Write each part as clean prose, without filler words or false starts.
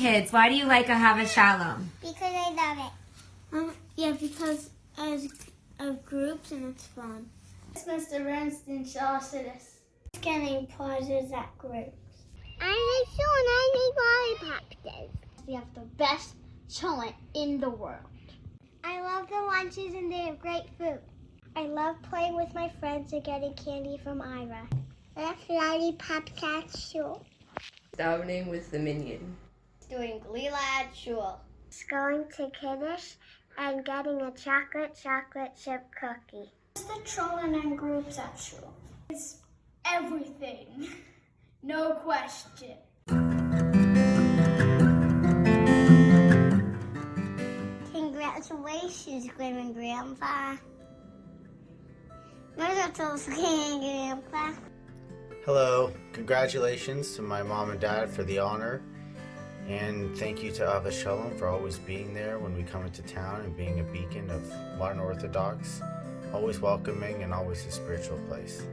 kids. Why do you like Ahavas Sholom? Because I love it. Because of groups and it's fun. Mr. Ramsden Shaw said us. Getting prizes at groups. I need show and I need lollipop days. We have the best children in the world. I love the lunches and they have great food. I love playing with my friends and getting candy from Ira. I love lollipops at school. Davening with the minyan. Doing Gala at shul. Going to Kiddush and getting a chocolate chip cookie. It's the children and groups at shul. It's everything. No question. Congratulations, Grandma and Grandpa. Grandpa. Hello, congratulations to my mom and dad for the honor, and thank you to Ahavas Sholom for always being there when we come into town and being a beacon of modern Orthodox, always welcoming and always a spiritual place.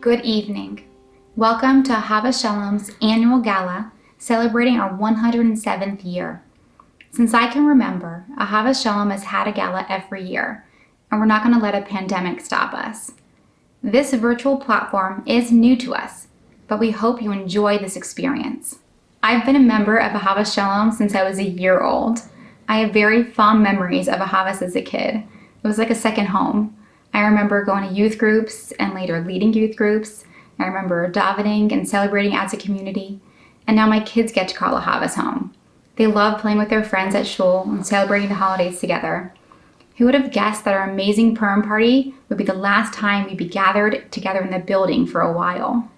Good evening. Welcome to Ahavas Sholom's annual Gala, celebrating our 107th year. Since I can remember, Ahavas Sholom has had a gala every year, and we're not going to let a pandemic stop us. This virtual platform is new to us, but we hope you enjoy this experience. I've been a member of Ahavas Sholom since I was a year old. I have very fond memories of Ahavas as a kid. It was like a second home. I remember going to youth groups and later leading youth groups. I remember davening and celebrating as a community. And now my kids get to call Ahavas home. They love playing with their friends at shul and celebrating the holidays together. Who would have guessed that our amazing Purim party would be the last time we'd be gathered together in the building for a while?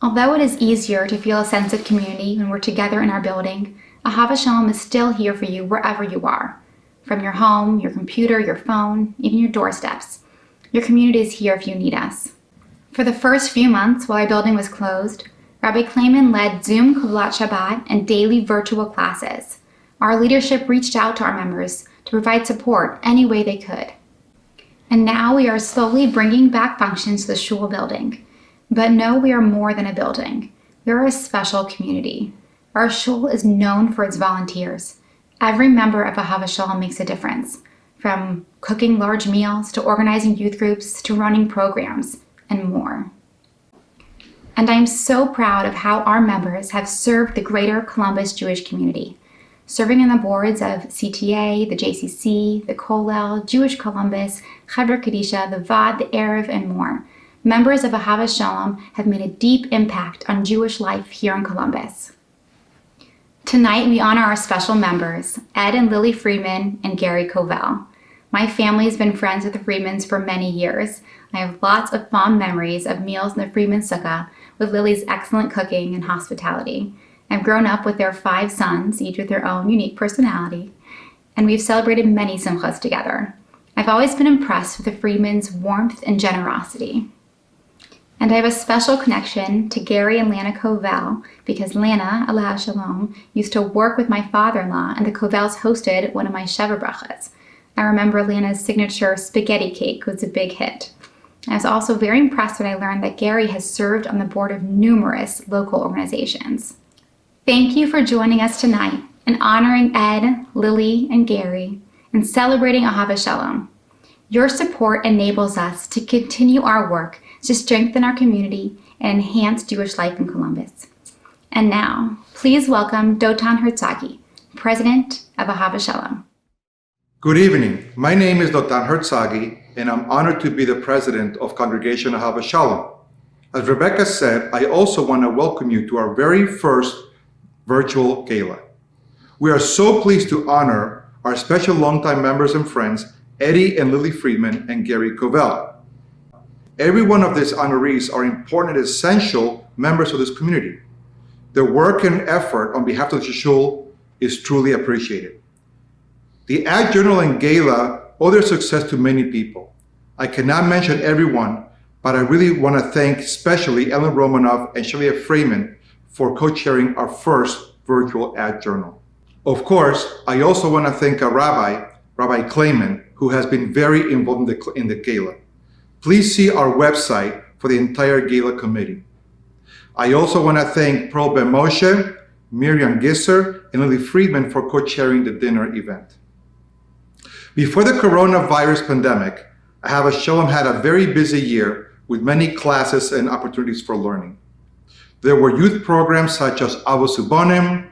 Although it is easier to feel a sense of community when we're together in our building, Ahavas Sholom is still here for you wherever you are. From your home, your computer, your phone, even your doorsteps. Your community is here if you need us. For the first few months while our building was closed, Rabbi Klayman led Zoom Covel Shabbat and daily virtual classes. Our leadership reached out to our members to provide support any way they could. And now we are slowly bringing back functions to the shul building. But no, we are more than a building. We are a special community. Our shul is known for its volunteers. Every member of Ahavas Sholom makes a difference. from cooking large meals to organizing youth groups to running programs and more. And I'm so proud of how our members have served the greater Columbus Jewish community, serving on the boards of CTA, the JCC, the Covel, Jewish Columbus, Chevra Kadisha, the VAD, the Erev, and more. Members of Ahavas Sholom have made a deep impact on Jewish life here in Columbus. Tonight, we honor our special members, Ed and Lily Friedman and Gary Covel. My family has been friends with the Friedmans for many years. I have lots of fond memories of meals in the Friedman sukkah with Lily's excellent cooking and hospitality. I've grown up with their 5 sons, each with their own unique personality, and we've celebrated many simchas together. I've always been impressed with the Friedmans' warmth and generosity. And I have a special connection to Gary and Lana Covel because Lana, Ahavas Sholom, used to work with my father-in-law, and the Covels hosted one of my Sheva brachas. I remember Lana's signature spaghetti cake was a big hit. I was also very impressed when I learned that Gary has served on the board of numerous local organizations. Thank you for joining us tonight and honoring Ed, Lily, and Gary and celebrating Ahavas Sholom. Your support enables us to continue our work to strengthen our community and enhance Jewish life in Columbus. And now, please welcome Dotan Herzagi, President of Ahavas Sholom. Good evening. My name is Dotan Herzagi, and I'm honored to be the president of Congregation Ahavas Sholom. As Rebecca said, I also want to welcome you to our very first virtual gala. We are so pleased to honor our special longtime members and friends, Eddie and Lily Friedman and Gary Covel. Every one of these honorees are important and essential members of this community. Their work and effort on behalf of the shul is truly appreciated. The Ad Journal and Gala owe their success to many people. I cannot mention everyone, but I really want to thank especially Ellen Romanoff and Shavia Friedman for co-chairing our first virtual Ad Journal. Of course, I also want to thank a Rabbi Klayman, who has been very involved in the Gala. Please see our website for the entire Gala committee. I also want to thank Pearl Ben Moshe, Miriam Gisser, and Lily Friedman for co-chairing the dinner event. Before the coronavirus pandemic, Ahavas Sholom had a very busy year with many classes and opportunities for learning. There were youth programs such as Avos Ubonim,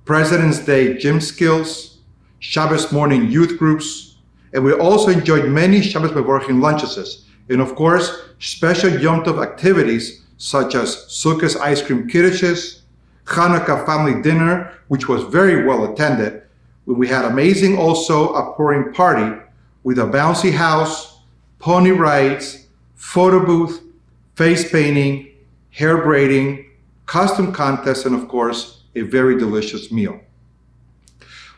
President's Day gym skills, Shabbos morning youth groups, and we also enjoyed many Shabbos Mevorchim lunches, and of course, special Yom Tov activities such as Sukkot ice cream kiddushes, Hanukkah family dinner, which was very well attended. We had amazing also a pouring party with a bouncy house, pony rides, photo booth, face painting, hair braiding, costume contest, and of course, a very delicious meal.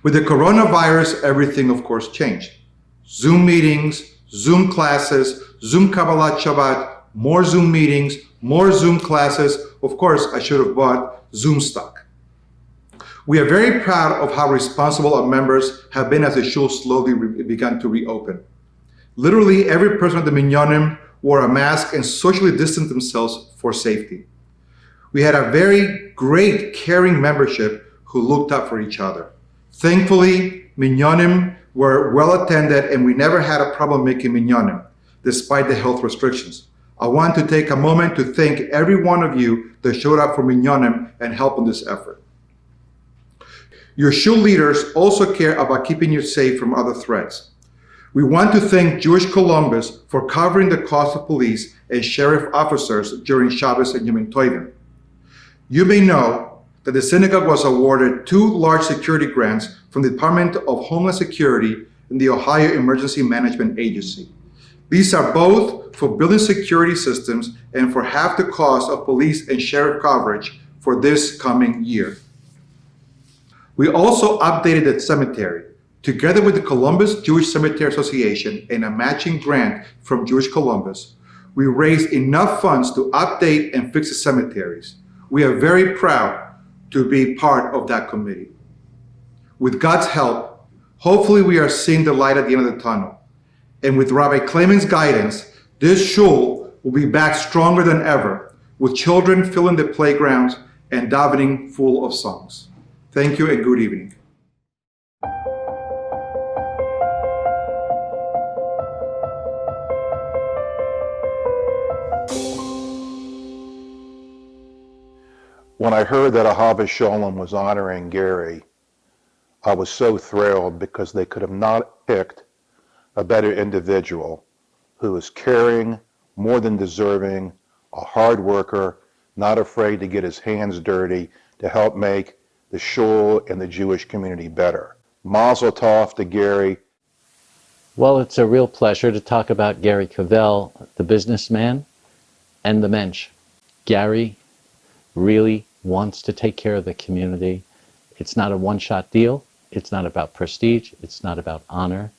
With the coronavirus, everything of course changed. Zoom meetings, Zoom classes, Zoom Kabbalat Shabbat, more Zoom meetings, more Zoom classes. Of course, I should have bought Zoom stock. We are very proud of how responsible our members have been as the shul slowly began to reopen. Literally every person at the minyanim wore a mask and socially distanced themselves for safety. We had a very great, caring membership who looked out for each other. Thankfully, minyanim were well attended and we never had a problem making minyanim, despite the health restrictions. I want to take a moment to thank every one of you that showed up for minyanim and helped in this effort. Your shul leaders also care about keeping you safe from other threats. We want to thank Jewish Columbus for covering the cost of police and sheriff officers during Shabbos and Yom Tovim. You may know that the synagogue was awarded 2 large security grants from the Department of Homeland Security and the Ohio Emergency Management Agency. These are both for building security systems and for half the cost of police and sheriff coverage for this coming year. We also updated the cemetery. Together with the Columbus Jewish Cemetery Association and a matching grant from Jewish Columbus, we raised enough funds to update and fix the cemeteries. We are very proud to be part of that committee. With God's help, hopefully we are seeing the light at the end of the tunnel. And with Rabbi Klayman's guidance, this shul will be back stronger than ever, with children filling the playgrounds and davening full of songs. Thank you and good evening. When I heard that Ahavas Sholom was honoring Gary, I was so thrilled because they could have not picked a better individual who is caring, more than deserving, a hard worker, not afraid to get his hands dirty to help make the shul and the Jewish community better. Mazel tov to Gary. Well, it's a real pleasure to talk about Gary Covel, the businessman, and the mensch. Gary really wants to take care of the community. It's not a one-shot deal. It's not about prestige. It's not about honor.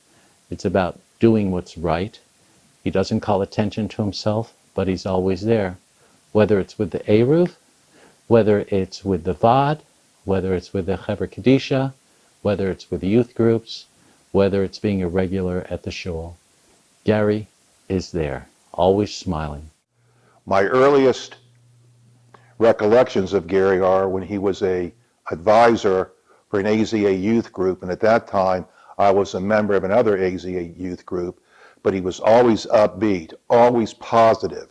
It's about doing what's right. He doesn't call attention to himself, but he's always there. Whether it's with the Eruv, whether it's with the Vod, whether it's with the Chaver Kadisha, whether it's with the youth groups, whether it's being a regular at the shul. Gary is there, always smiling. My earliest recollections of Gary are when he was an advisor for an AZA youth group, and at that time I was a member of another AZA youth group, but he was always upbeat, always positive,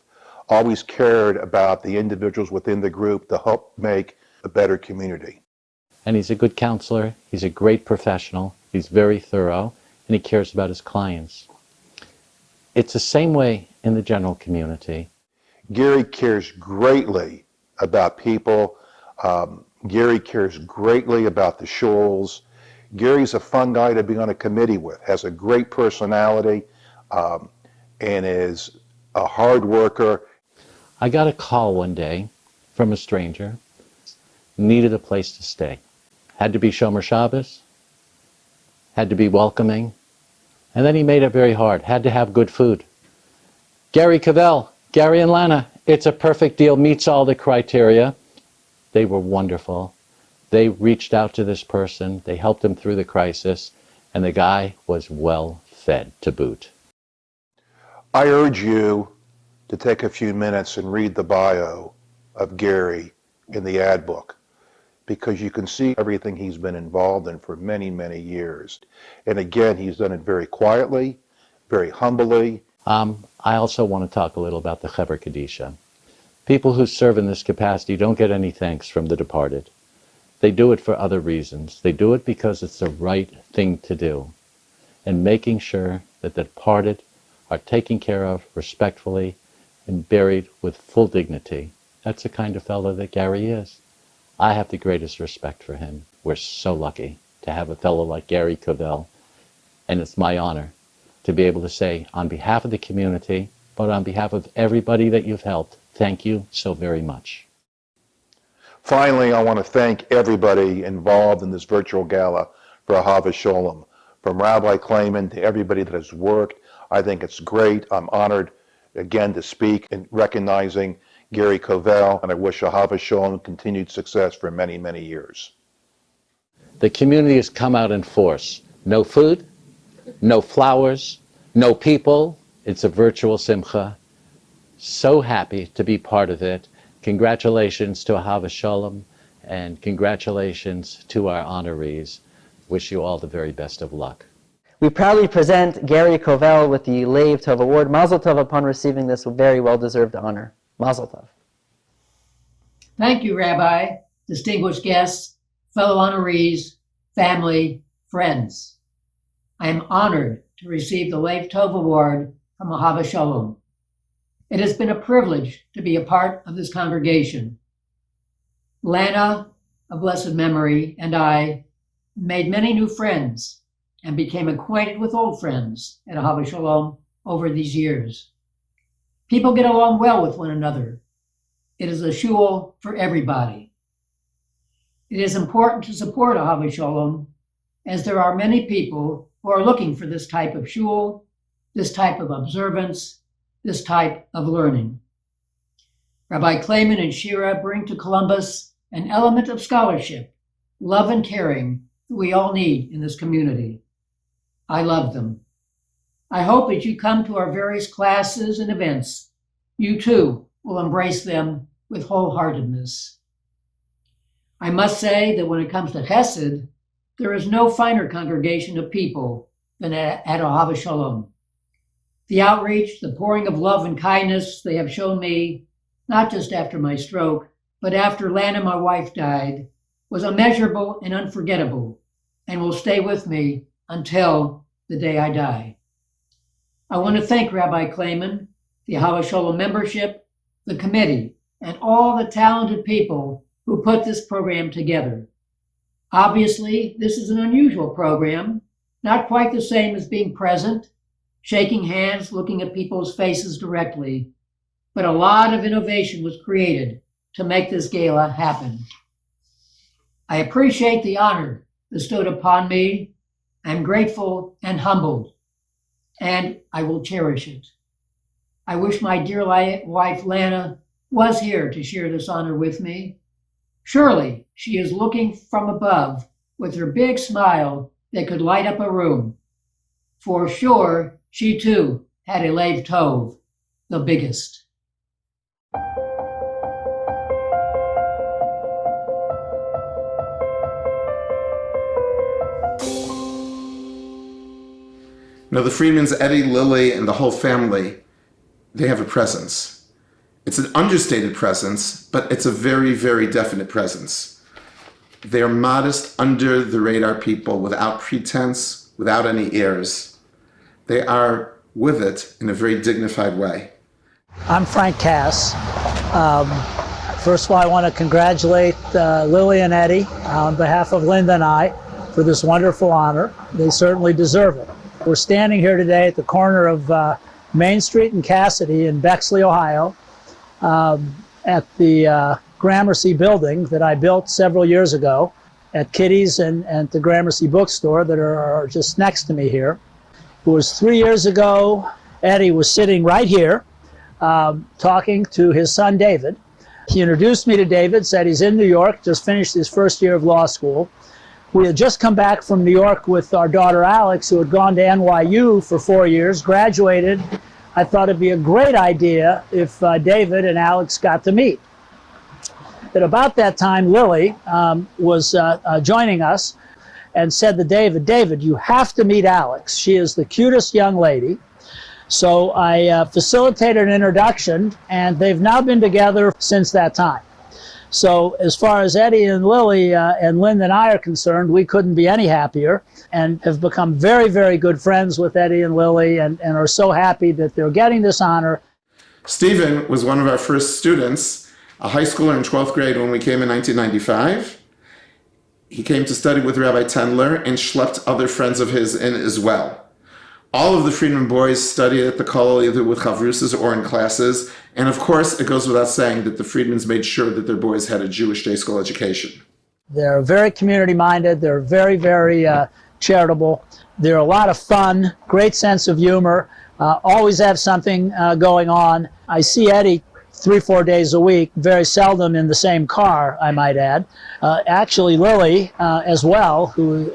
always cared about the individuals within the group to help make a better community. And he's a good counselor, he's a great professional, he's very thorough, and he cares about his clients. It's the same way in the general community. Gary cares greatly about people. Gary cares greatly about the shuls. Gary's a fun guy to be on a committee with, has a great personality, and is a hard worker. I got a call one day from a stranger, needed a place to stay. Had to be Shomer Shabbos, had to be welcoming, and then he made it very hard, had to have good food. Gary Covel, Gary and Lana, it's a perfect deal, meets all the criteria. They were wonderful. They reached out to this person, they helped him through the crisis, and the guy was well fed to boot. I urge you to take a few minutes and read the bio of Gary in the ad book, because you can see everything he's been involved in for many, many years. And again, he's done it very quietly, very humbly. I also want to talk a little about the Chaver Kadisha. People who serve in this capacity don't get any thanks from the departed. They do it for other reasons. They do it because it's the right thing to do. And making sure that the departed are taken care of respectfully and buried with full dignity. That's the kind of fellow that Gary is. I have the greatest respect for him. We're so lucky to have a fellow like Gary Covel, and it's my honor to be able to say, on behalf of the community, but on behalf of everybody that you've helped, thank you so very much. Finally, I want to thank everybody involved in this virtual gala for Ahavas Sholom. From Rabbi Klayman to everybody that has worked, I think it's great. I'm honored again to speak in recognizing Gary Covel, and I wish Ahavas Sholom continued success for many, many years. The community has come out in force. No food, no flowers, no people. It's a virtual simcha. So happy to be part of it. Congratulations to Ahavas Sholom, and congratulations to our honorees. Wish you all the very best of luck. We proudly present Gary Covel with the Leiv Tov Award. Mazel Tov upon receiving this very well-deserved honor. Mazel Tov. Thank you, Rabbi, distinguished guests, fellow honorees, family, friends. I am honored to receive the Leiv Tov Award from Ahavas Sholom. It has been a privilege to be a part of this congregation. Lana, of blessed memory, and I made many new friends and became acquainted with old friends at Ahavas Sholom over these years. People get along well with one another. It is a shul for everybody. It is important to support Ahavas Sholom, as there are many people who are looking for this type of shul, this type of observance, this type of learning. Rabbi Klayman and Shira bring to Columbus an element of scholarship, love and caring that we all need in this community. I love them. I hope as you come to our various classes and events, you too will embrace them with wholeheartedness. I must say that when it comes to Chesed, there is no finer congregation of people than at Ahavas Sholom. The outreach, the pouring of love and kindness they have shown me, not just after my stroke, but after Lana, my wife, died, was immeasurable and unforgettable, and will stay with me until the day I die. I want to thank Rabbi Klayman, the Ahavas Sholom membership, the committee, and all the talented people who put this program together. Obviously, this is an unusual program, not quite the same as being present, shaking hands, looking at people's faces directly, but a lot of innovation was created to make this gala happen. I appreciate the honor bestowed upon me. I'm grateful and humbled, and I will cherish it. I wish my dear wife, Lana, was here to share this honor with me. Surely she is looking from above with her big smile that could light up a room. For sure, she too had a Lev Tov, the biggest. Now, the Friedmans, Eddie, Lily, and the whole family, they have a presence. It's an understated presence, but it's a very, very definite presence. They're modest, under the radar people without pretense, without any airs. They are with it in a very dignified way. I'm Frank Cass. First of all, I want to congratulate Lily and Eddie on behalf of Linda and I for this wonderful honor. They certainly deserve it. We're standing here today at the corner of Main Street and Cassidy in Bexley, Ohio, at the Gramercy building that I built several years ago at Kitty's and the Gramercy bookstore that are just next to me here. It was 3 years ago. Eddie was sitting right here talking to his son David. He introduced me to David, said he's in New York, just finished his first year of law school. We had just come back from New York with our daughter Alex, who had gone to NYU for 4 years, graduated. I thought it'd be a great idea if David and Alex got to meet. At about that time, Lily was joining us and said to David, "David, you have to meet Alex. She is the cutest young lady." So I facilitated an introduction, and they've now been together since that time. So as far as Eddie and Lily and Linda and I are concerned, we couldn't be any happier, and have become very, very good friends with Eddie and Lily, and are so happy that they're getting this honor. Stephen was one of our first students, a high schooler in 12th grade when we came in 1995. He came to study with Rabbi Tendler and schlepped other friends of his in as well. All of the Friedman boys studied at the Covel either with chavrusas or in classes. And of course, it goes without saying that the Friedmans made sure that their boys had a Jewish day school education. They're very community-minded. They're very, very charitable. They're a lot of fun, great sense of humor, always have something going on. I see Eddie 3-4 days a week, very seldom in the same car, I might add. Actually, Lily as well, who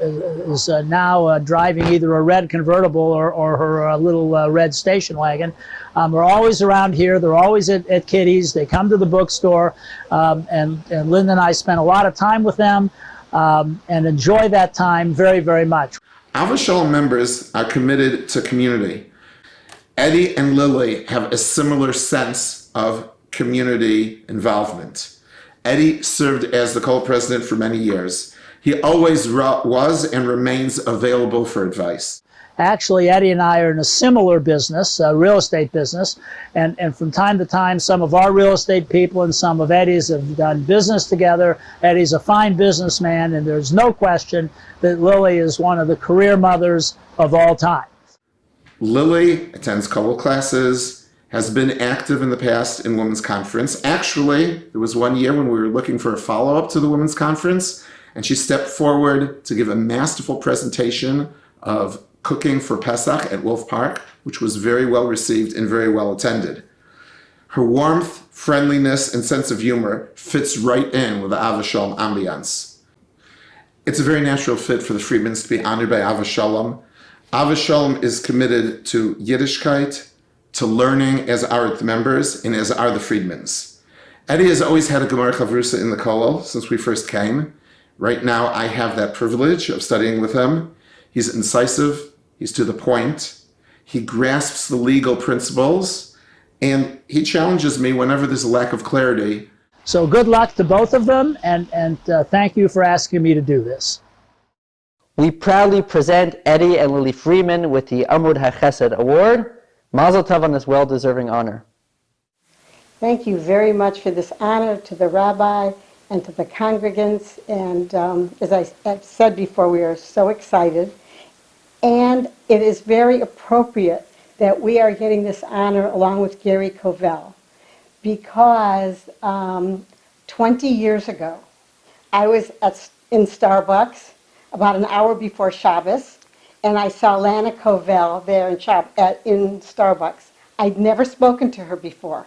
is now driving either a red convertible or her little red station wagon, are always around here. They're always at Kitty's. They come to the bookstore, and Linda and I spend a lot of time with them and enjoy that time very, very much. Ahavas Sholom members are committed to community. Eddie and Lily have a similar sense of community involvement. Eddie served as the co-president for many years. He always was and remains available for advice. Actually, Eddie and I are in a similar business, a real estate business, and from time to time, some of our real estate people and some of Eddie's have done business together. Eddie's a fine businessman, and there's no question that Lily is one of the career mothers of all time. Lily attends Covel classes, has been active in the past in Women's Conference. Actually, there was one year when we were looking for a follow-up to the Women's Conference, and she stepped forward to give a masterful presentation of cooking for Pesach at Wolf Park, which was very well received and very well attended. Her warmth, friendliness, and sense of humor fits right in with the Ahavas Sholom ambiance. It's a very natural fit for the Friedmans to be honored by Ahavas Sholom. Ahavas Sholom is committed to Yiddishkeit, to learning, as are the members, and as are the Friedmans. Eddie has always had a Gemara Chavrusa in the Kollel since we first came. Right now, I have that privilege of studying with him. He's incisive, he's to the point, he grasps the legal principles, and he challenges me whenever there's a lack of clarity. So good luck to both of them, and thank you for asking me to do this. We proudly present Eddie and Lily Friedman with the Amud HaChesed Award. Mazel Tov on this well-deserving honor. Thank you very much for this honor to the rabbi and to the congregants. And as I said before, we are so excited. And it is very appropriate that we are getting this honor along with Gary Covel, because 20 years ago, I was in Starbucks about an hour before Shabbos, and I saw Lana Covel there in Starbucks. I'd never spoken to her before.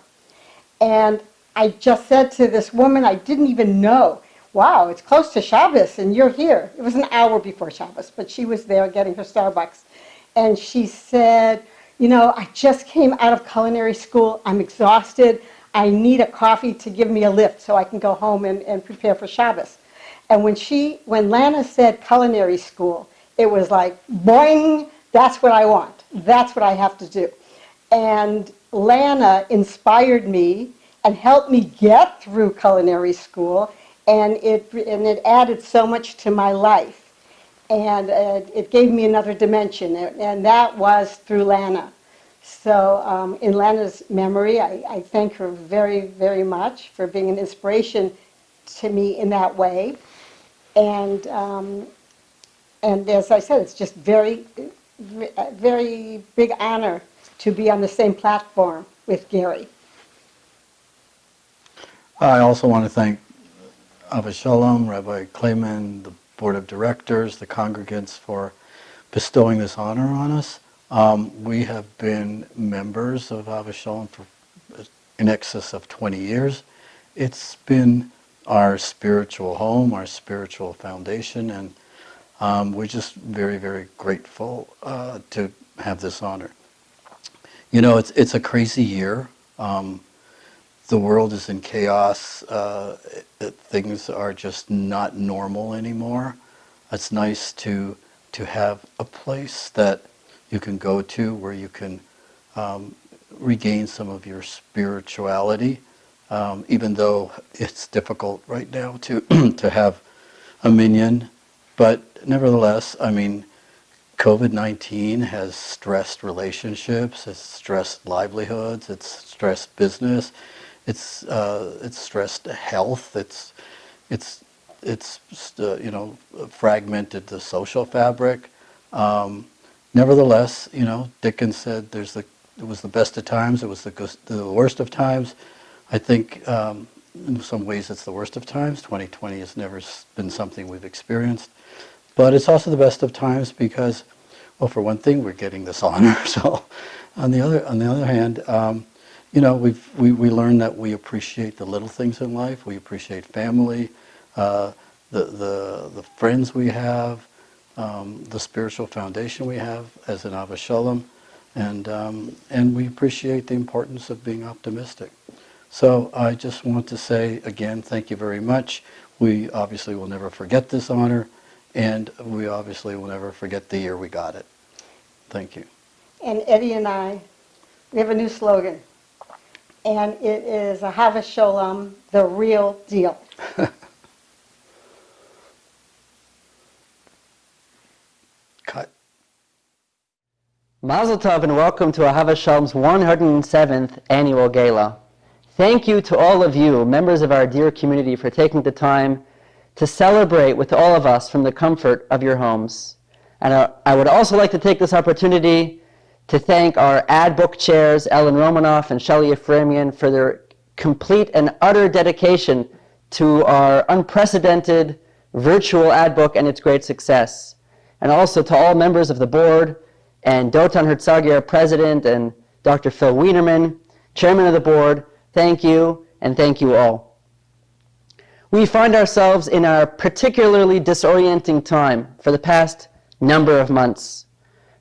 And I just said to this woman I didn't even know, wow, it's close to Shabbos and you're here. It was an hour before Shabbos, but she was there getting her Starbucks. And she said, you know, I just came out of culinary school. I'm exhausted. I need a coffee to give me a lift so I can go home and prepare for Shabbos. And when Lana said culinary school, it was like, boing, that's what I want. That's what I have to do. And Lana inspired me and helped me get through culinary school, and it added so much to my life. And it gave me another dimension, and that was through Lana. So in Lana's memory, I thank her very, very much for being an inspiration to me in that way. And as I said, it's just very big honor to be on the same platform with Gary. I also want to thank Ahavas Sholom, Rabbi Klayman, the Board of Directors, the congregants for bestowing this honor on us. We have been members of Ahavas Sholom for in excess of 20 years. It's been our spiritual home, our spiritual foundation, and we're just very, very grateful to have this honor. You know, it's a crazy year. The world is in chaos. Things are just not normal anymore. It's nice to have a place that you can go to where you can regain some of your spirituality, even though it's difficult right now to to have a minyan. But nevertheless, I mean, COVID-19 has stressed relationships, it's stressed livelihoods, it's stressed business, it's stressed health, it's you know, fragmented the social fabric. Nevertheless, you know, Dickens said it was the best of times, it was the worst of times. I think in some ways it's the worst of times. 2020 has never been something we've experienced. But it's also the best of times because, well, for one thing, we're getting this honor. So, on the other hand, you know, we learned that we appreciate the little things in life. We appreciate family, the friends we have, the spiritual foundation we have as an Ahavas Sholom, and we appreciate the importance of being optimistic. So I just want to say again, thank you very much. We obviously will never forget this honor. And we obviously will never forget the year we got it. Thank you. And Eddie and I, we have a new slogan. And it is Ahavas Sholom, the real deal. Cut. Mazel Tov and welcome to Ahavas Sholom's 107th annual Gala. Thank you to all of you, members of our dear community, for taking the time to celebrate with all of us from the comfort of your homes. And I would also like to take this opportunity to thank our ad book chairs, Ellen Romanoff and Shelley Ephraimian, for their complete and utter dedication to our unprecedented virtual ad book and its great success. And also to all members of the board, and Dotan Herzagi, our president, and Dr. Phil Wienerman, chairman of the board. Thank you, and thank you all. We find ourselves in a particularly disorienting time for the past number of months.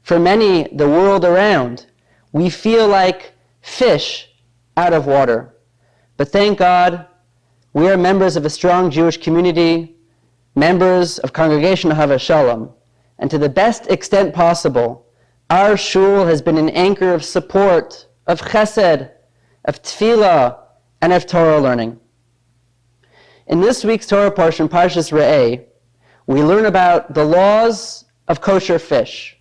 For many, the world around, we feel like fish out of water. But thank God, we are members of a strong Jewish community, members of Congregation Ahavas Sholom, and to the best extent possible, our shul has been an anchor of support, of chesed, of tefillah, and of Torah learning. In this week's Torah portion, Parshas Re'eh, we learn about the laws of kosher fish.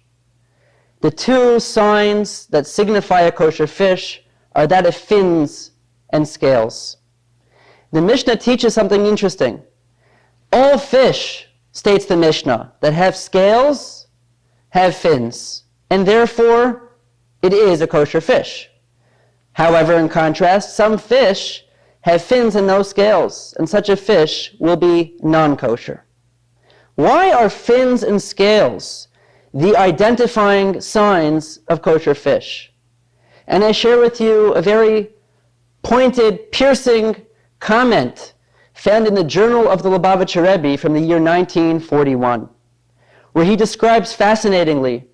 The two signs that signify a kosher fish are that of fins and scales. The Mishnah teaches something interesting. All fish, states the Mishnah, that have scales have fins, and therefore it is a kosher fish. However, in contrast, some fish have fins and no scales, and such a fish will be non-kosher. Why are fins and scales the identifying signs of kosher fish? And I share with you a very pointed, piercing comment found in the Journal of the Lubavitcher Rebbe from the year 1941, where he describes fascinatingly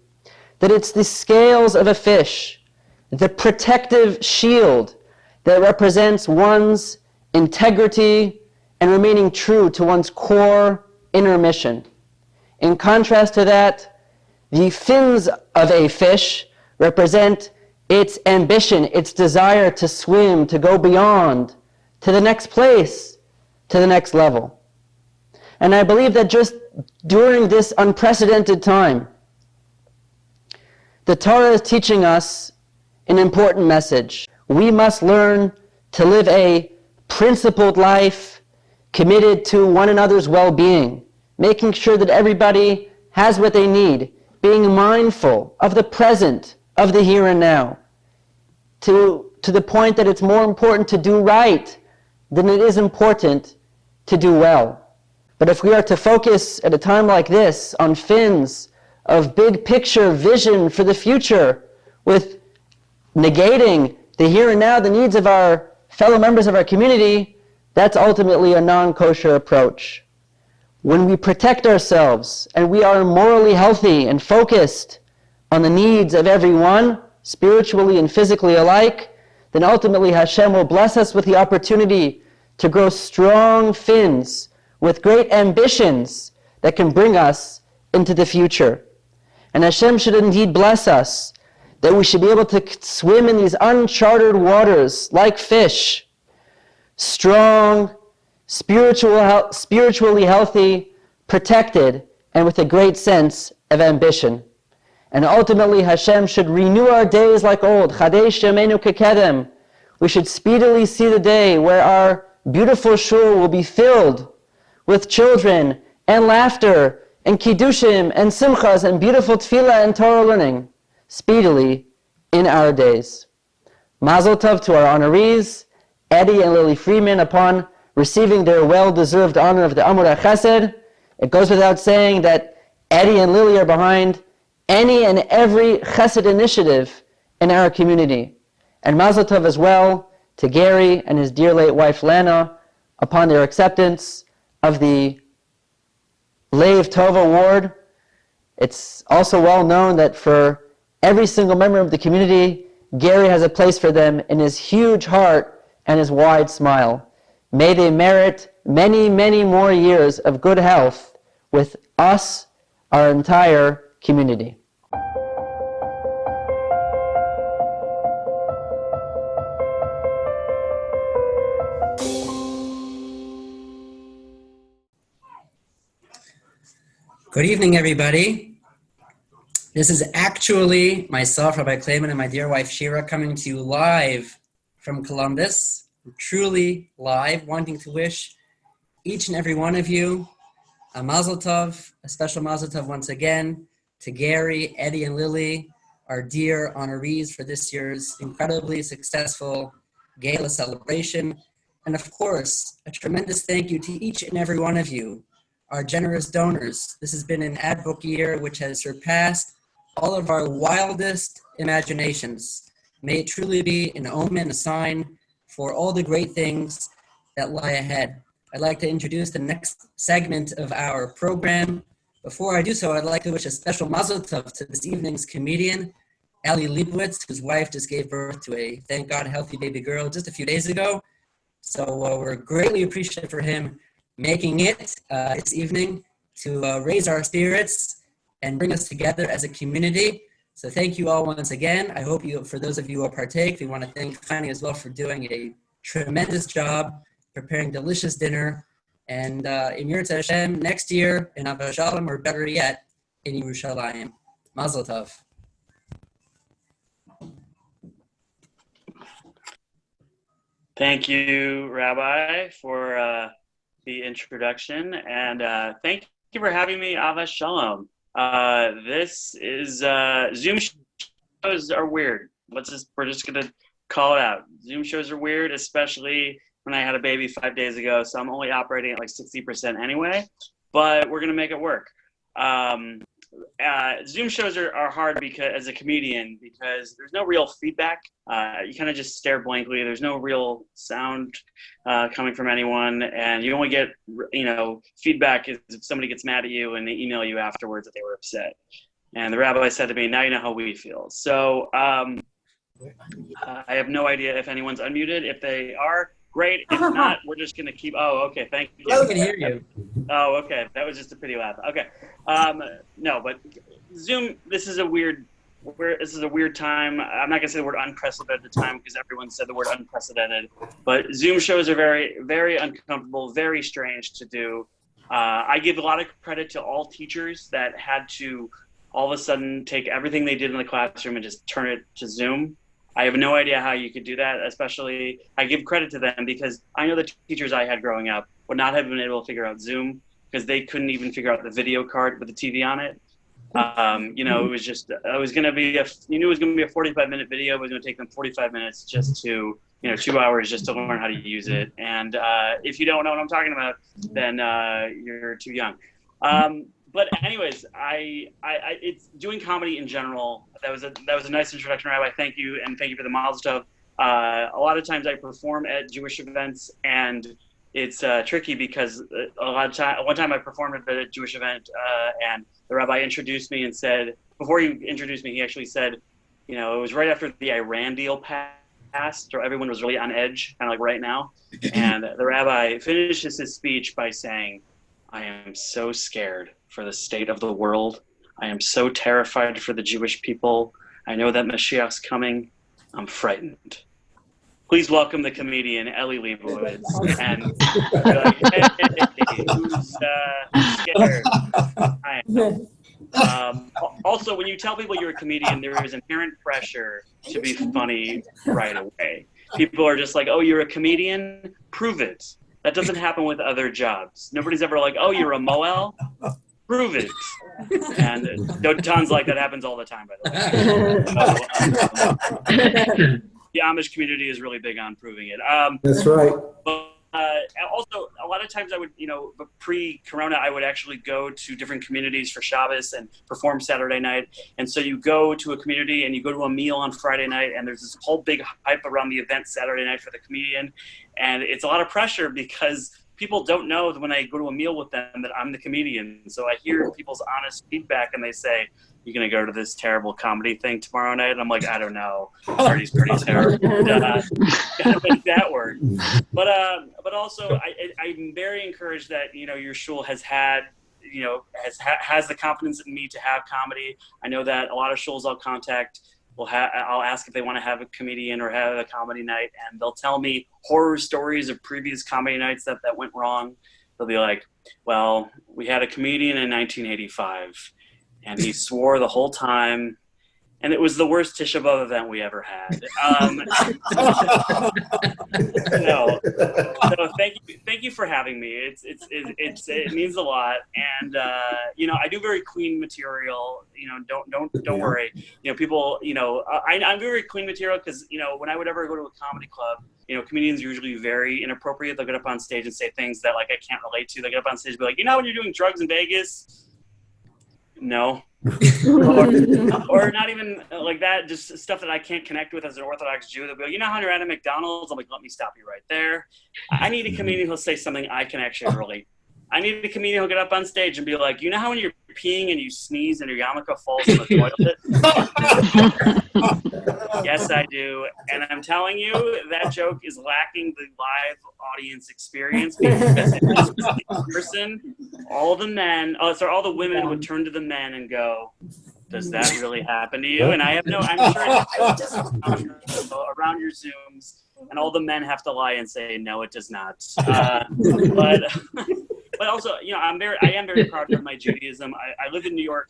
that it's the scales of a fish, the protective shield that represents one's integrity and remaining true to one's core inner mission. In contrast to that, the fins of a fish represent its ambition, its desire to swim, to go beyond, to the next place, to the next level. And I believe that just during this unprecedented time, the Torah is teaching us an important message. We must learn to live a principled life, committed to one another's well-being, making sure that everybody has what they need, being mindful of the present, of the here and now, to the point that it's more important to do right than it is important to do well. But if we are to focus at a time like this on fins of big picture vision for the future, with negating the here and now, the needs of our fellow members of our community, that's ultimately a non-kosher approach. When we protect ourselves and we are morally healthy and focused on the needs of everyone, spiritually and physically alike, then ultimately Hashem will bless us with the opportunity to grow strong fins with great ambitions that can bring us into the future. And Hashem should indeed bless us, that we should be able to swim in these uncharted waters like fish, strong, spiritually healthy, protected, and with a great sense of ambition. And ultimately Hashem should renew our days like old. Chadesh Yameinu Kekedem. We should speedily see the day where our beautiful shul will be filled with children and laughter and kiddushim and simchas and beautiful tefillah and Torah learning, speedily in our days. Mazel tov to our honorees, Eddie and Lily Friedman, upon receiving their well-deserved honor of the Amur HaChesed. It goes without saying that Eddie and Lily are behind any and every chesed initiative in our community. And Mazel tov as well to Gary and his dear late wife Lana upon their acceptance of the Lev Tov Award. It's also well known that for every single member of the community, Gary has a place for them in his huge heart and his wide smile. May they merit many, many more years of good health with us, our entire community. Good evening, everybody. This is actually myself, Rabbi Klayman, and my dear wife Shira coming to you live from Columbus, truly live, wanting to wish each and every one of you a mazel tov, a special mazel tov once again to Gary, Eddie, and Lily, our dear honorees for this year's incredibly successful Gala celebration. And of course, a tremendous thank you to each and every one of you, our generous donors. This has been an ad book year which has surpassed all of our wildest imaginations. May it truly be an omen, a sign for all the great things that lie ahead. I'd like to introduce the next segment of our program. Before I do so, I'd like to wish a special mazel tov to this evening's comedian, Ali Leibowitz, whose wife just gave birth to a, thank God, healthy baby girl just a few days ago. So we're greatly appreciative for him making it this evening to raise our spirits and bring us together as a community. So thank you all once again. I hope you, for those of you who partake, we want to thank Fanny as well for doing a tremendous job preparing delicious dinner And Emir Hashem, next year in Ahavas Sholom, or better yet, in Yerushalayim. Mazel tov. Thank you, Rabbi, for the introduction, and thank you for having me, Ahavas Sholom. This is Zoom shows are weird. We're just gonna call it out. Zoom shows are weird, especially when I had a baby 5 days ago. So I'm only operating at like 60% anyway, but we're gonna make it work. Zoom shows are hard because, as a comedian, because there's no real feedback. You kind of just stare blankly. There's no real sound coming from anyone, and you only get feedback if somebody gets mad at you and they email you afterwards that they were upset. And the rabbi said to me, "Now you know how we feel." So I have no idea if anyone's unmuted. If they are, great. If not, we're just gonna keep. Oh, okay. Thank you. I can hear you. Oh, okay. That was just a pity laugh. Okay. No, but Zoom. This is a weird time. I'm not gonna say the word unprecedented time because everyone said the word unprecedented. But Zoom shows are very, very uncomfortable, very strange to do. I give a lot of credit to all teachers that had to all of a sudden take everything they did in the classroom and just turn it to Zoom. I have no idea how you could do that, especially I give credit to them because I know the teachers I had growing up would not have been able to figure out Zoom because they couldn't even figure out the video card with the TV on it. It was just, it was going to be it was going to be a 45-minute video. It was going to take them 45 minutes just to, 2 hours just to learn how to use it. And if you don't know what I'm talking about, then you're too young. But anyways, it's doing comedy in general. That was a nice introduction, Rabbi. Thank you, and thank you for the mazel tov. A lot of times I perform at Jewish events, and it's tricky because one time I performed at a Jewish event, and the rabbi introduced me and said, before he introduced me, he actually said, it was right after the Iran deal passed, so everyone was really on edge, kind of like right now. And the rabbi finishes his speech by saying, "I am so scared for the state of the world. I am so terrified for the Jewish people. I know that Mashiach's coming. I'm frightened." Please welcome the comedian Eli Leibovitz. And you're like, hey, who's scared? I am. Also, when you tell people you're a comedian, there is inherent pressure to be funny right away. People are just like, "Oh, you're a comedian? Prove it." That doesn't happen with other jobs. Nobody's ever like, "Oh, you're a Moel? Prove it." And Dotan's like, that happens all the time, by the way. The Amish community is really big on proving it. That's right. But also, a lot of times I would, pre-corona, I would actually go to different communities for Shabbos and perform Saturday night. And so you go to a community and you go to a meal on Friday night, and there's this whole big hype around the event Saturday night for the comedian. And it's a lot of pressure because people don't know that when I go to a meal with them that I'm the comedian. So I hear people's honest feedback and they say, "You gonna go to this terrible comedy thing tomorrow night?" And I'm like, "I don't know. It's pretty terrible." Gotta make that work. But also I'm very encouraged that, your shul has had, has the confidence in me to have comedy. I know that a lot of shuls I'll contact I'll ask if they want to have a comedian or have a comedy night, and they'll tell me horror stories of previous comedy nights that went wrong. They'll be like, "Well, we had a comedian in 1985, and he swore the whole time, and it was the worst Tisha B'Av event we ever had." So thank you for having me. It means a lot, and I do very clean material. Don't worry. People. I'm very clean material because when I would ever go to a comedy club, comedians are usually very inappropriate. They'll get up on stage and say things that I can't relate to. They get up on stage and be like, when you're doing drugs in Vegas. No. or not even like that, just stuff that I can't connect with as an Orthodox Jew. They'll be like, how you're at a McDonald's? I'm like, let me stop you right there. I need a comedian who'll say something I can actually relate. I need a comedian who'll get up on stage and be like, how when you're peeing and you sneeze and your yarmulke falls in the toilet? Yes, I do. And I'm telling you, that joke is lacking the live audience experience because if this was the person, all the women would turn to the men and go, "Does that really happen to you?" And I'm sure it does around your Zooms, and all the men have to lie and say, "No, it does not." But but also, I am very proud of my Judaism. I live in New York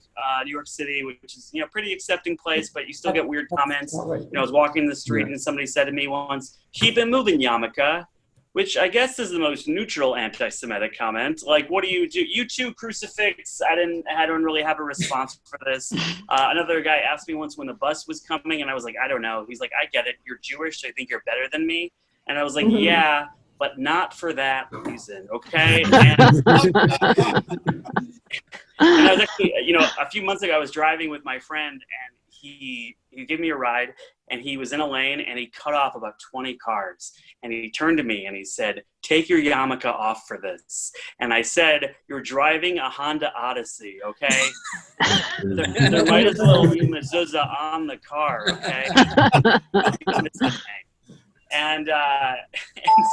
City, which is, pretty accepting place, but you still get weird comments. I was walking the street and somebody said to me once, "Keep it moving, yarmulke," which I guess is the most neutral anti-Semitic comment. Like, what do? You too, crucifix. I don't really have a response for this. Another guy asked me once when the bus was coming, and I was like, I don't know. He's like, I get it. You're Jewish, so you think you're better than me. And I was like, yeah, but not for that reason, okay? And I was actually, a few months ago, I was driving with my friend, and he gave me a ride, and he was in a lane, and he cut off about 20 cars. And he turned to me, and he said, "Take your yarmulke off for this." And I said, "You're driving a Honda Odyssey, okay? there might as well be mezuzah on the car, okay?" And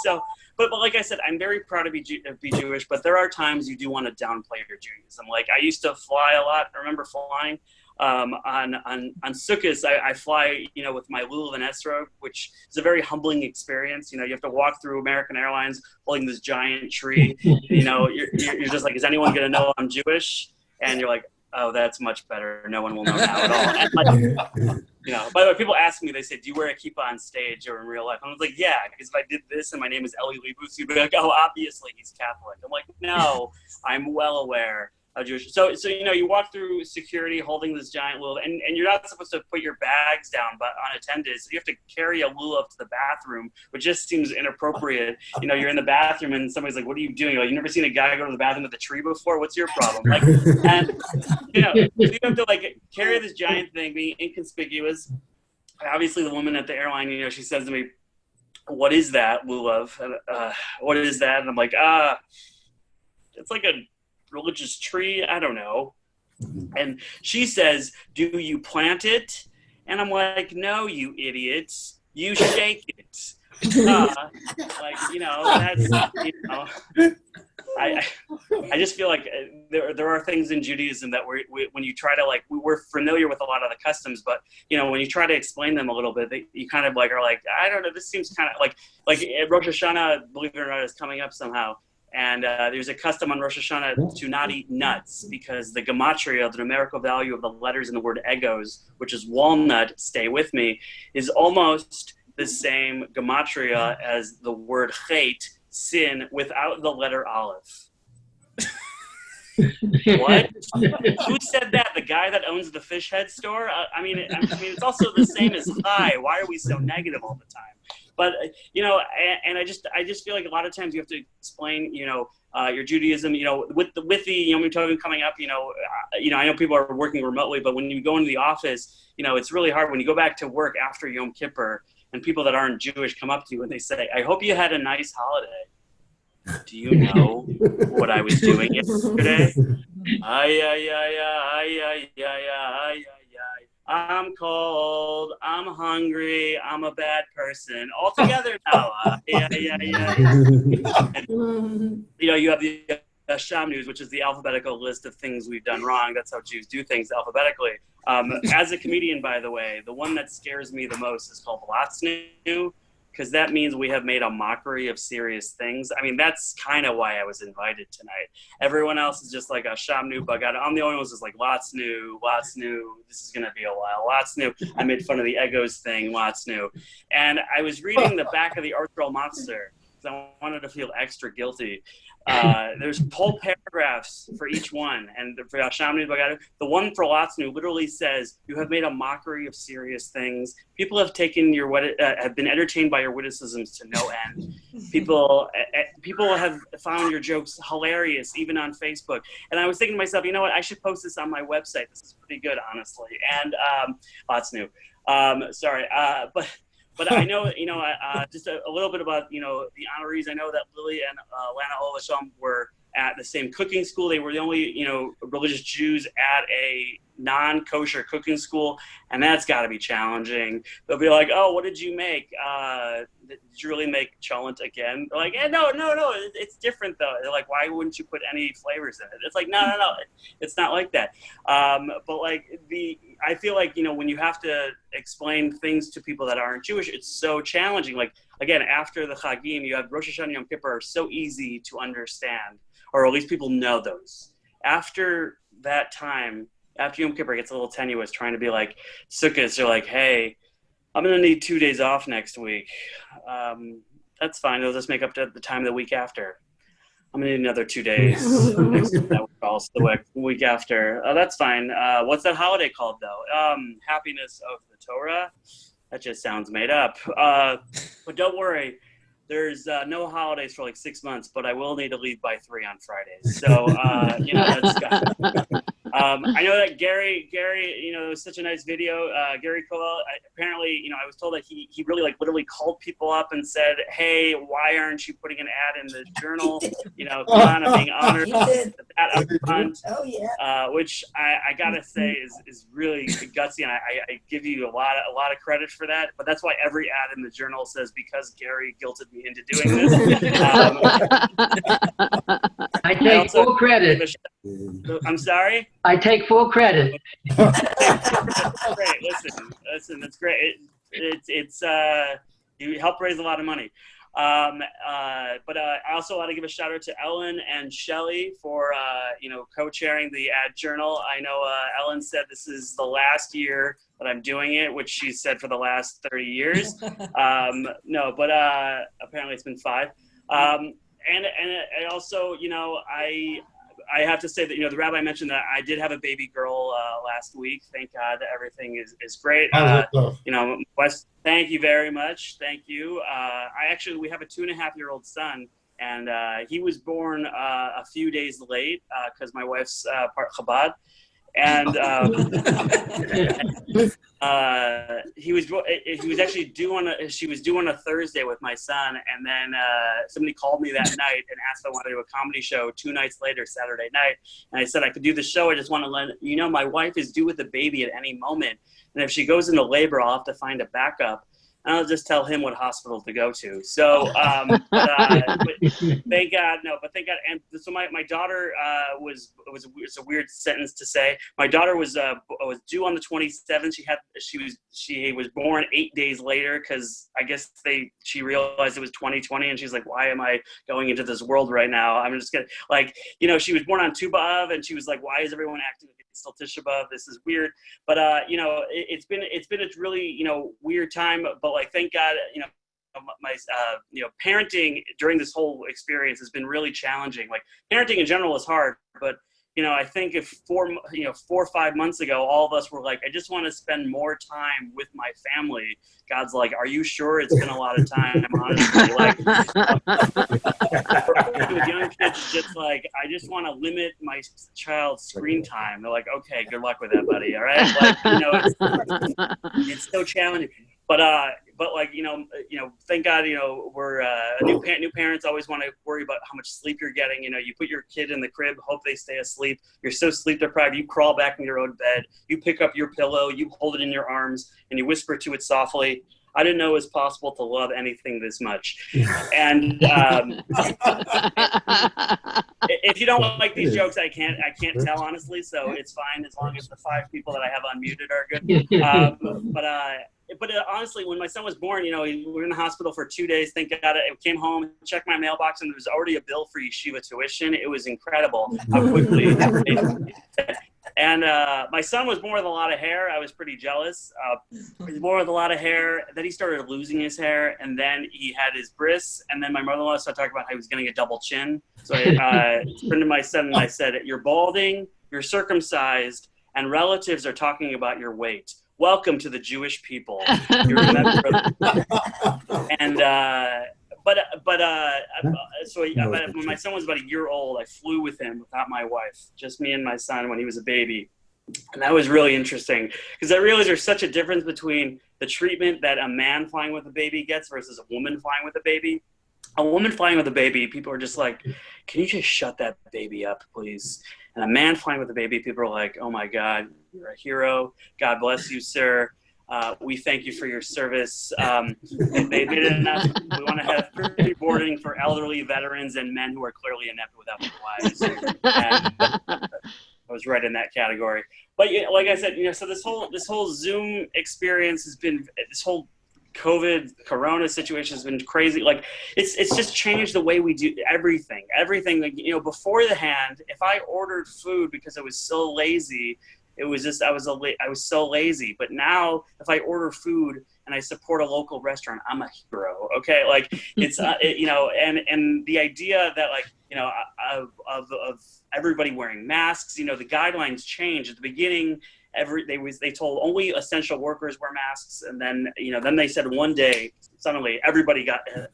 so, but like I said, I'm very proud to be Jewish, but there are times you do want to downplay your Judaism. Like, I used to fly a lot. I remember flying on Sukkot. I fly, with my lulav and esrog, which is a very humbling experience. You have to walk through American Airlines holding this giant tree. You're just like, is anyone going to know I'm Jewish? And you're like, oh, that's much better. No one will know now at all. And by the way, people ask me, they say, do you wear a kippah on stage or in real life? I was like, yeah, because if I did this and my name is Eli Libus, you'd be like, oh, obviously he's Catholic. I'm like, no, I'm well aware of Jewish. So you walk through security holding this giant lulav, and you're not supposed to put your bags down, but unattended. So you have to carry a lulav to the bathroom, which just seems inappropriate. You're in the bathroom and somebody's like, what are you doing? Like, you never seen a guy go to the bathroom with a tree before? What's your problem? Like, and so you have to carry this giant thing, being inconspicuous. Obviously, the woman at the airline, she says to me, "What is that, lulav? What is that?" And I'm like, it's like a religious tree. I don't know. And she says, "Do you plant it?" And I'm like, "No, you idiot. You shake it." I just feel like there are things in Judaism that when you try to we're familiar with a lot of the customs, but when you try to explain them a little bit, you kind of are like, I don't know, this seems kind of like Rosh Hashanah, believe it or not, is coming up somehow. And there's a custom on Rosh Hashanah to not eat nuts because the gematria, the numerical value of the letters in the word egos, which is walnut, stay with me, is almost the same gematria as the word chet, sin, without the letter aleph. What? Who said that? The guy that owns the fish head store? I mean, it's also the same as chai. Why are we so negative all the time? But and I just feel like a lot of times you have to explain, your Judaism, with the Yom Tovim coming up, I know people are working remotely, but when you go into the office, it's really hard when you go back to work after Yom Kippur, and people that aren't Jewish come up to you and they say, "I hope you had a nice holiday." Do you know what I was doing yesterday? I'm cold, I'm hungry, I'm a bad person. All together now. You have the Sham News, which is the alphabetical list of things we've done wrong. That's how Jews do things alphabetically. As a comedian, by the way, the one that scares me the most is called Latznu, because that means we have made a mockery of serious things. I mean, that's kind of why I was invited tonight. Everyone else is just like a Shamnu Bagada. I'm the only one who's just like, Latznu. This is going to be a while. Latznu. I made fun of the egos thing, Latznu. And I was reading the back of the Arthur Monster because I wanted to feel extra guilty. There's whole paragraphs for each one, and for Shamnu Bagada, the one for Latznu literally says, "You have made a mockery of serious things. People have taken have been entertained by your witticisms to no end. People have found your jokes hilarious, even on Facebook." And I was thinking to myself, you know what? I should post this on my website. This is pretty good, honestly. And Latznu. But I know, just a little bit about, the honorees. I know that Lily and Lana Ahavas Sholom were at the same cooking school. They were the only, religious Jews at a non-kosher cooking school, and that's got to be challenging. They'll be like, "Oh, what did you make? Did you really make cholent again?" They're like, no, it's different though. They're like, "Why wouldn't you put any flavors in it?" It's like, no, it's not like that. But I feel like, when you have to explain things to people that aren't Jewish, it's so challenging. Like, again, after the Chagim, you have Rosh Hashanah, Yom Kippur are so easy to understand. or at least people know those. After that time, after Yom Kippur, it gets a little tenuous trying to be like, Sukkot, you're like, hey, I'm going to need 2 days off next week. That's fine. It'll just make up to the time the week after. I'm going to need another 2 days next that week, also the week after. That's fine. What's that holiday called, though? Happiness of the Torah? That just sounds made up. But don't worry. There's no holidays for like 6 months, but I will need to leave by 3 on Fridays. So, that's I know that Gary, it was such a nice video. Gary Covel, apparently, I was told that he really like literally called people up and said, hey, why aren't you putting an ad in the journal? Come on, I'm being honored that up front. Oh, yeah. Which I gotta say is really gutsy, and I give you a lot of credit for that. But that's why every ad in the journal says, because Gary guilted me into doing this. I take full credit. I'm sorry? I take full credit. Great. Listen, that's great. It's you help raise a lot of money. But I also want to give a shout out to Ellen and Shelly for co-chairing the ad journal. I know Ellen said this is the last year that I'm doing it, which she said for the last 30 years. No, but apparently it's been 5. And also, I have to say that, the rabbi mentioned that I did have a baby girl last week. Thank God that everything is great. Wes, thank you very much. Thank you. We have a 2.5-year-old son, and he was born a few days late because my wife's part Chabad. And she was due on a Thursday with my son, and then somebody called me that night and asked if I wanted to do a comedy show 2 nights later, Saturday night. And I said I could do the show. I just want to let you know my wife is due with a baby at any moment, and if she goes into labor, I'll have to find a backup. And I'll just tell him what hospital to go to. So, but thank God, no. But thank God, and so my daughter it's a weird sentence to say. My daughter was due on the 27th. She was born 8 days later because I guess she realized it was 2020, and she's like, why am I going into this world right now? I'm just gonna she was born on Tu B'Av, and she was like, why is everyone acting like it's still Tisha B'Av? This is weird. But it's been a really weird time. But thank God, my parenting during this whole experience has been really challenging. Parenting in general is hard, but I think if 4 or 5 months ago, all of us were like, I just want to spend more time with my family. God's like, are you sure? It's been a lot of time, honestly. With young kids, just like, I just want to limit my child's screen time. They're like, okay, good luck with that, buddy. All right. It's so challenging. But thank God, we're new parents always want to worry about how much sleep you're getting. You put your kid in the crib, hope they stay asleep. You're so sleep deprived, you crawl back in your own bed, you pick up your pillow, you hold it in your arms, and you whisper to it softly. I didn't know it was possible to love anything this much. And if you don't like these jokes, I can't tell, honestly. So it's fine as long as the 5 people that I have unmuted are good. But honestly, when my son was born, we were in the hospital for 2 days. Thank God, I came home, checked my mailbox, and there was already a bill for yeshiva tuition. It was incredible how quickly. And my son was born with a lot of hair. I was pretty jealous. He was born with a lot of hair. Then he started losing his hair, and then he had his bris. And then my mother-in-law started talking about how he was getting a double chin. So I turned to my son and I said, "You're balding, you're circumcised, and relatives are talking about your weight. Welcome to the Jewish people." You remember? And when my son was about a year old, I flew with him without my wife, just me and my son when he was a baby. And that was really interesting because I realized there's such a difference between the treatment that a man flying with a baby gets versus a woman flying with a baby. A woman flying with a baby, people are just like, can you just shut that baby up, please? And a man flying with a baby, people are like, oh my God, you're a hero. God bless you, sir. We thank you for your service. They made an announcement. We want to have free boarding for elderly veterans and men who are clearly inept without their wives. And I was right in that category. But like I said, so this whole Zoom experience has been, this whole COVID, Corona situation has been crazy. Like it's just changed the way we do everything. Like, you know, beforehand, if I ordered food because I was so lazy, it was just I was so lazy. But now, if I order food and I support a local restaurant, I'm a hero. Okay, like it's you know, and the idea that, like, you know, of everybody wearing masks. You know, the guidelines changed at the beginning. They told only essential workers wear masks, and then, you know, then they said one day suddenly everybody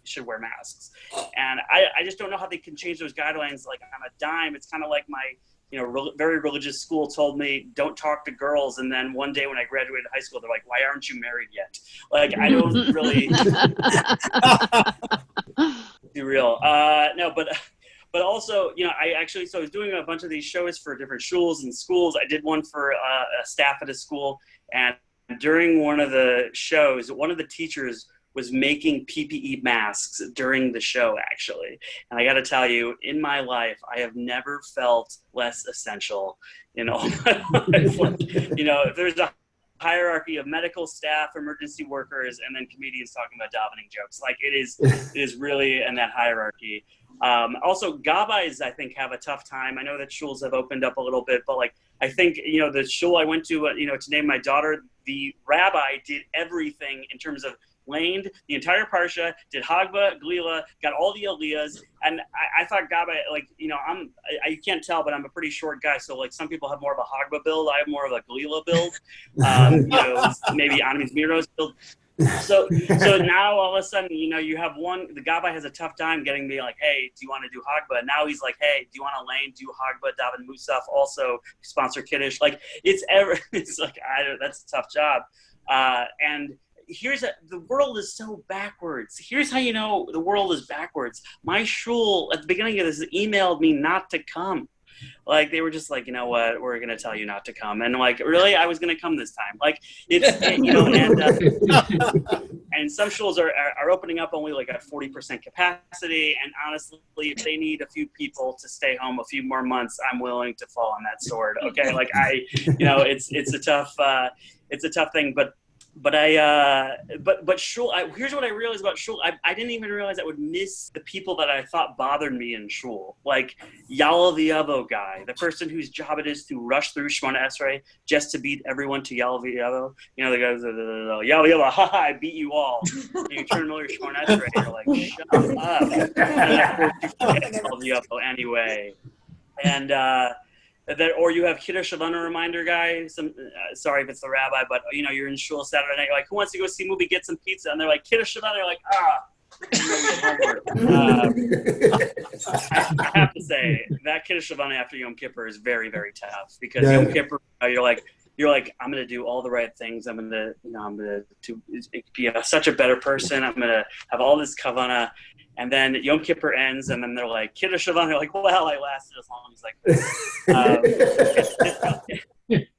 should wear masks, and I just don't know how they can change those guidelines like on a dime. It's kind of like my, you know, very religious school told me don't talk to girls, and then one day when I graduated high school, they're like, why aren't you married yet? Like, I don't really be real. No, but also, you know, so I was doing a bunch of these shows for different shuls and schools. I did one for a staff at a school, and during one of the shows, one of the teachers was making PPE masks during the show, actually. And I got to tell you, in my life, I have never felt less essential in all my life. Like, you know, if there's a hierarchy of medical staff, emergency workers, and then comedians talking about davening jokes, like it is really in that hierarchy. Also, Gabbais, I think, have a tough time. I know that shuls have opened up a little bit, but like, I think, you know, the shul I went to, you know, to name my daughter, the rabbi did everything in terms of laned the entire parsha, did Hagba, Glila, got all the aliyahs, and I thought Gaba, like, you know, you can't tell, but I'm a pretty short guy, so like some people have more of a Hagba build, I have more of a Glila build, you know, maybe Anami's Miros build. So now all of a sudden, you know, you have the Gaba has a tough time getting me like, hey, do you want to do Hagba? Now he's like, hey, do you want to lane, do Hagba, Davin Musaf, also sponsor Kiddush? Like, it's like, that's a tough job. And the world is so backwards. Here's how you know the world is backwards. My shul at the beginning of this emailed me not to come. Like, they were just like, you know what, we're going to tell you not to come. And like, really, I was going to come this time. Like, you know, and some shuls are opening up only like at 40% capacity. And honestly, if they need a few people to stay home a few more months, I'm willing to fall on that sword. Okay. Like you know, it's a tough thing, but shul, here's what I realized about shul. I didn't even realize I would miss the people that I thought bothered me in shul. Like Yalla the Avo guy, the person whose job it is to rush through Shemona Esrei just to beat everyone to Yalla the Avo. You know, the guys, Yalla the Avo, haha, I beat you all. And you turn to your Shemona Esrei, and you're like, shut up. And then of course you forget Yalla the Avo anyway. And, or you have Kiddush Shavana reminder guy. Sorry if it's the rabbi, but you know, you're in shul Saturday night. You're like, who wants to go see a movie, get some pizza? And they're like, Kiddush Shavana. You're like, I have to say that Kiddush Shavana after Yom Kippur is very, very tough, because Yom Kippur, you're like, I'm going to do all the right things. I'm going to be such a better person. I'm going to have all this kavanah. And then Yom Kippur ends, and then they're like, Kiddush Shavana. You're like, well, I lasted as long as I could.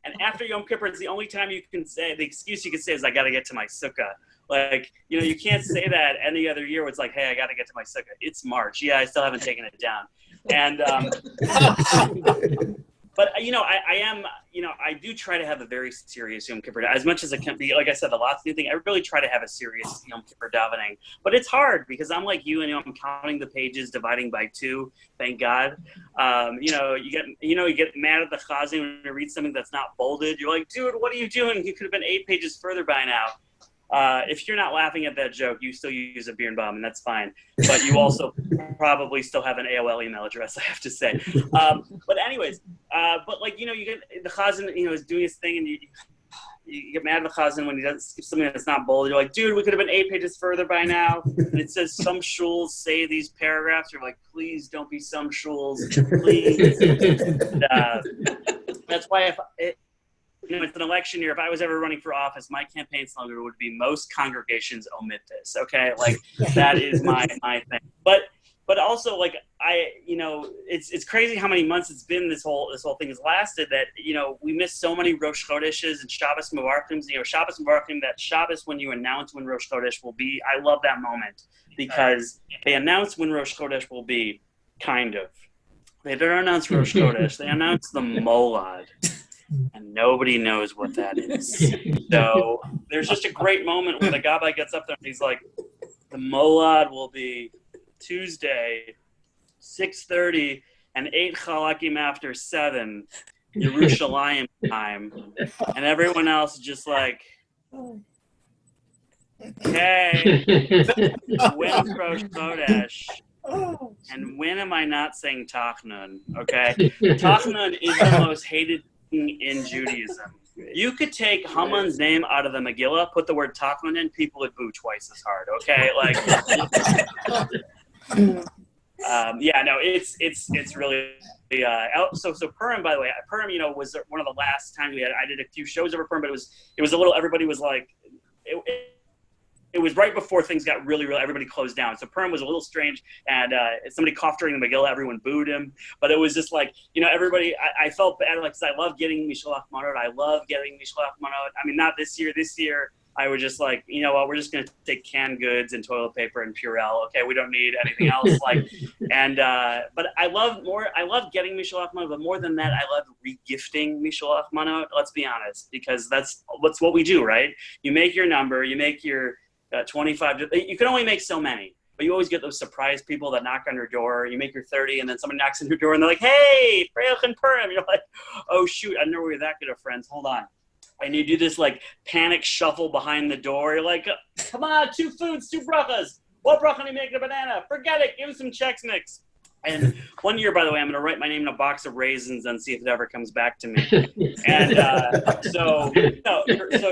And after Yom Kippur, it's the only time you can say, the excuse you can say is, I got to get to my sukkah. Like, you know, you can't say that any other year. It's like, hey, I got to get to my sukkah. It's March. Yeah, I still haven't taken it down. And, but, you know, I do try to have a very serious Yom Kippur, as much as it can be. Like I said, the last new thing, I really try to have a serious Yom Kippur davening. But it's hard, because I'm like you, and I'm counting the pages, dividing by 2. Thank God. You know, you get mad at the chazan when you read something that's not bolded. You're like, dude, what are you doing? You could have been 8 pages further by now. If you're not laughing at that joke, you still use a Birnbaum, and that's fine. But you also probably still have an AOL email address, I have to say. But anyways, but like, you know, you get the chazan, you know, is doing his thing, and you get mad at the chazan when he does something that's not bold. You're like, dude, we could have been 8 pages further by now. And it says some shuls say these paragraphs. You're like, please don't be some shuls, please. And, that's why you know, it's an election year. If I was ever running for office, my campaign slogan would be "Most congregations omit this." Okay, like that is my thing. But also, like, you know, it's crazy how many months it's been. This whole thing has lasted. That, you know, we missed so many Rosh Chodeshes and Shabbos Mevarchim. You know, Shabbos Mevarchim, that Shabbos when you announce when Rosh Chodesh will be. I love that moment, because they announce when Rosh Chodesh will be, kind of. They don't announce Rosh Chodesh. They announce the Molad. and nobody knows what that is. So there's just a great moment when the Gabbai gets up there and he's like, the Molad will be Tuesday, 6:30 and 8 chalakim after 7, Yerushalayim time. And everyone else just like, okay, when's Rosh Chodesh? And when am I not saying Tachnun? Okay, Tachnun is the most hated thing in Judaism. You could take Haman's name out of the Megillah, put the word Tachnun in, people would boo twice as hard. Okay, like, yeah, no, it's really. So Purim, by the way, Purim, was one of the last times I did a few shows over Purim, but it was a little. Everybody was like, it was right before things got really, everybody closed down. So Purim was a little strange, and somebody coughed during the Megillah, everyone booed him. But it was just like, everybody, I felt bad, like, because I love getting Mishlach Manot. I love getting Mishlach Manot. I mean, not this year. This year, I was just like, you know what, we're just going to take canned goods and toilet paper and Purell. Okay, we don't need anything else. But I love getting Mishlach Manot, but more than that, I love regifting Mishlach Manot. Let's be honest, because that's what we do, right? You make your number, you make your 25, you can only make so many, but you always get those surprise people that knock on your door. You make your 30 and then somebody knocks on your door and they're like, hey, Freilach and Purim. You're like, oh shoot, I know we're that good of friends, hold on. And you do this like panic shuffle behind the door. You're like, come on, 2 foods, 2 brachas. What bracha do you make a banana? Forget it, give him some Chex Mix. And one year, by the way, I'm going to write my name in a box of raisins and see if it ever comes back to me. And so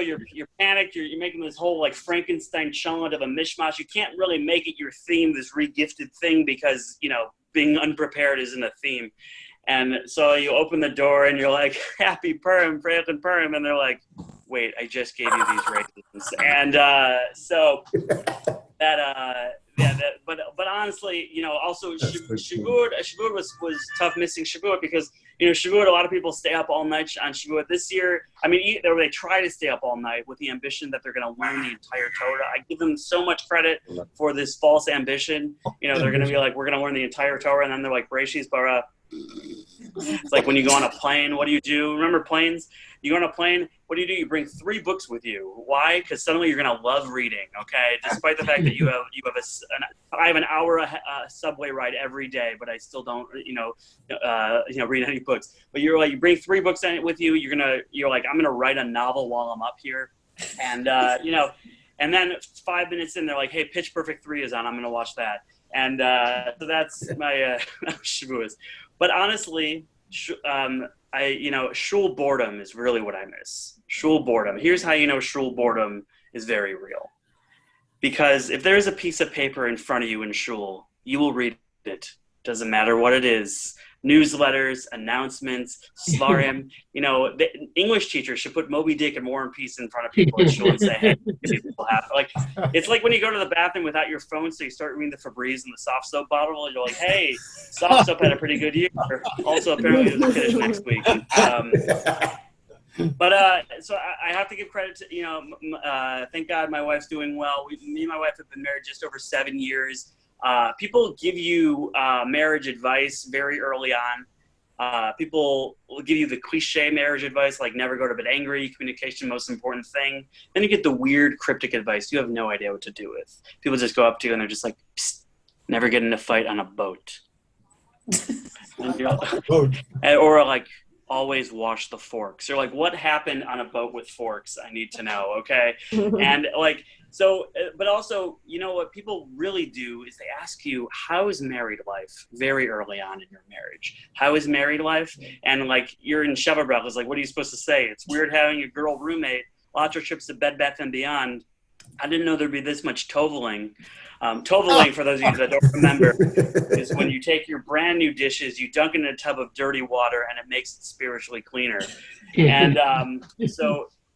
you're panicked. You're making this whole like Frankenstein challenge of a mishmash. You can't really make it your theme, this regifted thing, because being unprepared isn't a theme. And so you open the door and you're like, happy Purim, Freilach and Purim, and they're like, wait, I just gave you these raisins. And so that. But honestly, also Shavuot was tough missing Shavuot because, Shavuot, a lot of people stay up all night on Shavuot. This year, I mean, they try to stay up all night with the ambition that they're going to learn the entire Torah. I give them so much credit for this false ambition. They're going to be like, we're going to learn the entire Torah, and then they're like, Bereshis bara. It's like when you go on a plane, what do you do? Remember planes? You go on a plane, what do? You bring 3 books with you. Why? Because suddenly you're going to love reading, okay? Despite the fact that I have an hour subway ride every day, but I still don't, read any books. But you're like, you bring 3 books with you. You're like, I'm going to write a novel while I'm up here. And, and then 5 minutes in, they're like, hey, Pitch Perfect 3 is on. I'm going to watch that. And so that's my Shavuos. But honestly, shul boredom is really what I miss. Shul boredom. Here's how you know shul boredom is very real. Because if there's a piece of paper in front of you in shul, you will read it. Doesn't matter what it is. Newsletters, announcements, svarim. The English teacher should put Moby Dick and War and Peace in front of people at shul and say, hey, people have like, it's like when you go to the bathroom without your phone, so you start reading the Febreze in the soft soap bottle, and you're like, hey, soft soap had a pretty good year. Also, apparently there's a finish next week. So I have to give credit to, thank God my wife's doing well. Me and my wife have been married just over 7 years. People give you marriage advice very early on. People will give you the cliche marriage advice, like never go to bed angry, communication, most important thing. Then you get the weird cryptic advice you have no idea what to do with. People just go up to you and they're just like, psst, never get in a fight on a boat. Or like, always wash the forks. You're like, what happened on a boat with forks? I need to know, okay? And like, so, but also, what people really do is they ask you, how is married life very early on in your marriage? How is married life? And like, you're in Sheva Brachos, like, what are you supposed to say? It's weird having a girl roommate, lots of trips to Bed Bath & Beyond. I didn't know there'd be this much toveling. Toveling, for those of you that don't remember, is when you take your brand new dishes, you dunk it in a tub of dirty water, and it makes it spiritually cleaner. And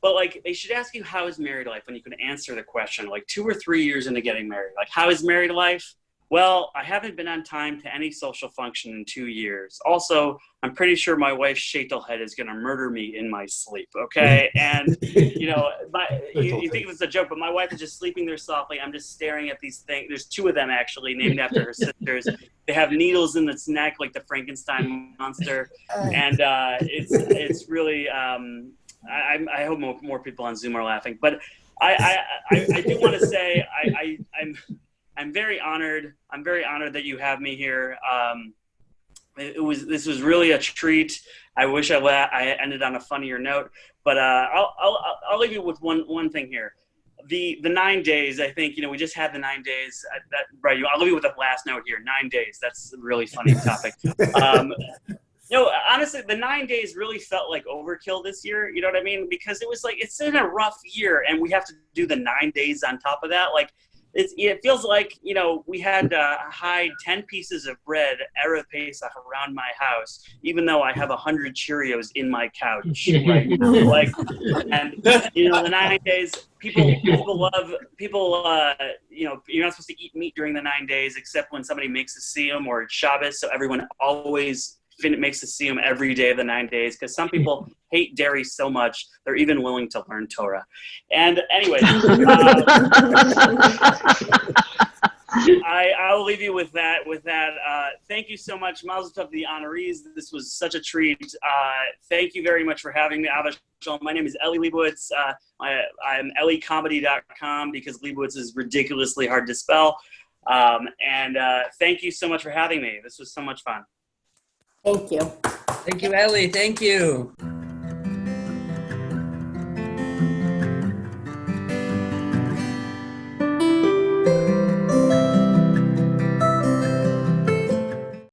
but like, they should ask you, how is married life, when you can answer the question, like 2 or 3 years into getting married. Like, how is married life? Well, I haven't been on time to any social function in 2 years. Also, I'm pretty sure my wife Shaitalhead is going to murder me in my sleep, okay? And, you know, you think it's a joke, but my wife is just sleeping there softly. I'm just staring at these things. There's 2 of them, actually, named after her sisters. They have needles in its neck like the Frankenstein monster. And it's really, I hope more people on Zoom are laughing. But I do want to say I'm very honored. I'm very honored that you have me here. This was really a treat. I wish I ended on a funnier note, but I'll leave you with one thing here. The 9 days. I think we just had the 9 days. Right. I'll leave you with the last note here. 9 days. That's a really funny topic. Honestly, the 9 days really felt like overkill this year. You know what I mean? Because it was like it's in a rough year, and we have to do the 9 days on top of that. Like. It feels like, we had to hide 10 pieces of bread, Erev Pesach, around my house, even though I have 100 Cheerios in my couch right now. And the 9 days, people love, you're not supposed to eat meat during the 9 days, except when somebody makes a siyum or it's Shabbos. So everyone always makes a siyum every day of the 9 days, because some people hate dairy so much they're even willing to learn Torah. And anyways, I'll leave you with that. Thank you so much, Mazel Tov, the honorees. This was such a treat. Thank you very much for having me. Ahavas Sholom. My name is Eli Leibowitz. I'm elliecomedy.com because Leibowitz is ridiculously hard to spell. And thank you so much for having me. This was so much fun. Thank you. Thank you, Ellie. Thank you.